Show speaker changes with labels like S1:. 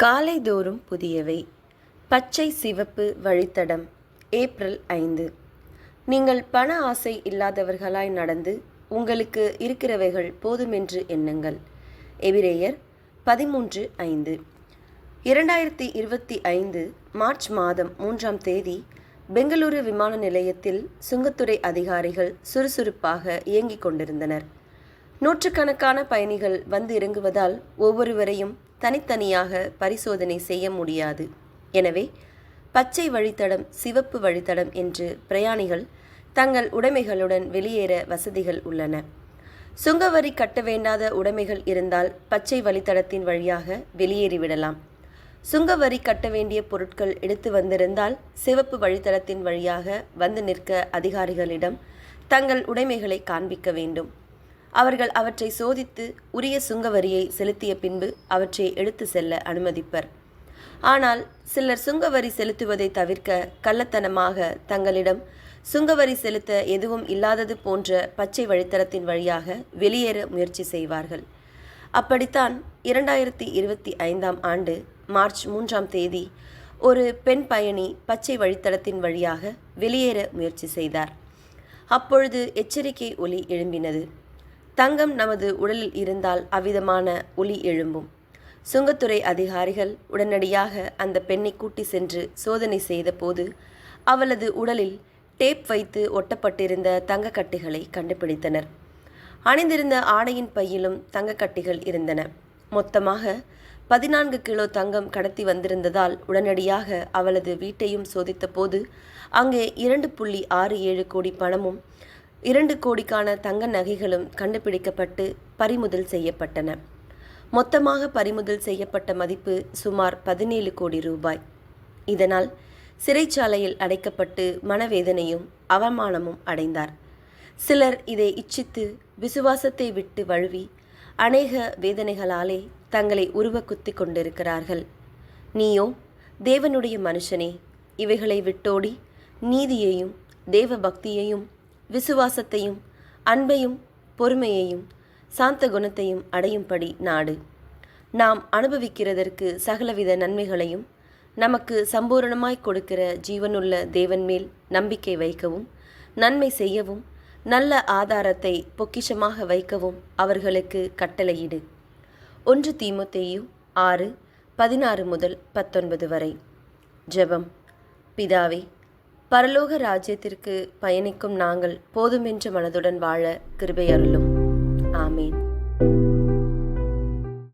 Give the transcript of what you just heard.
S1: காலைதோறும் புதியவை. பச்சை சிவப்பு வழித்தடம். ஏப்ரல் 5. நீங்கள் பண ஆசை இல்லாதவர்களாய் நடந்து உங்களுக்கு இருக்கிறவைகள் போதுமென்று எண்ணுங்கள். எபிரேயர் 13:5. 2025 மார்ச் மாதம் 3ஆம் தேதி பெங்களூரு விமான நிலையத்தில் சுங்கத்துறை அதிகாரிகள் சுறுசுறுப்பாக இயங்கிக் கொண்டிருந்தனர். நூற்றுக்கணக்கான பயணிகள் வந்து இறங்குவதால் ஒவ்வொருவரையும் தனித்தனியாக பரிசோதனை செய்ய முடியாது. எனவே பச்சை வழித்தடம், சிவப்பு வழித்தடம் என்று பிரயாணிகள் தங்கள் உடைமைகளுடன் வெளியேற வசதிகள் உள்ளன. சுங்கவரி கட்ட வேண்டாத உடைமைகள் இருந்தால் பச்சை வழித்தடத்தின் வழியாக வெளியேறிவிடலாம். சுங்கவரி கட்ட வேண்டிய பொருட்கள் எடுத்து வந்திருந்தால் சிவப்பு வழித்தடத்தின் வழியாக வந்து நிற்க அதிகாரிகளிடம் தங்கள் உடைமைகளை காண்பிக்க வேண்டும். அவர்கள் அவற்றை சோதித்து உரிய சுங்கவரியை செலுத்திய பின்பு அவற்றை எடுத்து செல்ல அனுமதிப்பர். ஆனால் சிலர் சுங்கவரி செலுத்துவதை தவிர்க்க கள்ளத்தனமாக தங்களிடம் சுங்கவரி செலுத்த எதுவும் இல்லாதது போன்ற பச்சை வழித்தடத்தின் வழியாக வெளியேற முயற்சி செய்வார்கள். அப்படித்தான் 2025ஆம் ஆண்டு மார்ச் 3ஆம் தேதி ஒரு பெண் பயணி பச்சை வழித்தடத்தின் வழியாக வெளியேற முயற்சி செய்தார். அப்பொழுது எச்சரிக்கை ஒலி எழும்பினது. தங்கம் நமது உடலில் இருந்தால் அவ்விதமான ஒலி எழும்பும். சுங்கத்துறை அதிகாரிகள் உடனடியாக அந்த பெண்ணை கூட்டி சென்று சோதனை செய்த போது அவளது உடலில் டேப் வைத்து ஒட்டப்பட்டிருந்த தங்கக்கட்டிகளை கண்டுபிடித்தனர். அணிந்திருந்த ஆடையின் பையிலும் தங்கக்கட்டிகள் இருந்தன. மொத்தமாக 14 கிலோ தங்கம் கடத்தி வந்திருந்ததால் உடனடியாக அவளது வீட்டையும் சோதித்த போது அங்கே 2.67 கோடி பணமும் 2 கோடிக்கான தங்க நகைகளும் கண்டுபிடிக்கப்பட்டு பறிமுதல் செய்யப்பட்டன. மொத்தமாக பறிமுதல் செய்யப்பட்ட மதிப்பு சுமார் 17 கோடி ரூபாய். இதனால் சிறைச்சாலையில் அடைக்கப்பட்டு மனவேதனையும் அவமானமும் அடைந்தார். சிலர் இதை இச்சித்து விசுவாசத்தை விட்டு வழுவி அநேக வேதனைகளாலே தங்களை உருவ குத்தி கொண்டிருக்கிறார்கள். நீயோ தேவனுடைய மனுஷனே, இவைகளை விட்டோடி நீதியையும் தேவ பக்தியையும் விசுவாசத்தையும் அன்பையும் பொறுமையையும் சாந்த குணத்தையும் அடையும்படி நாடு. நாம் அனுபவிக்கிறதற்கு சகலவித நன்மைகளையும் நமக்கு சம்பூரணமாய் கொடுக்கிற ஜீவனுள்ள தேவன் மேல் நம்பிக்கை வைக்கவும், நன்மை செய்யவும், நல்ல ஆதாரத்தை பொக்கிஷமாக வைக்கவும் அவர்களுக்கு கட்டளையிடு. 1 தீமோத்தேயு 6:16-19 வரை. ஜெபம். பிதாவே, பரலோக ராஜ்யத்திற்கு பயணிக்கும் நாங்கள் போதுமென்ற மனதுடன் வாழ கிருபை அருளும். ஆமேன்.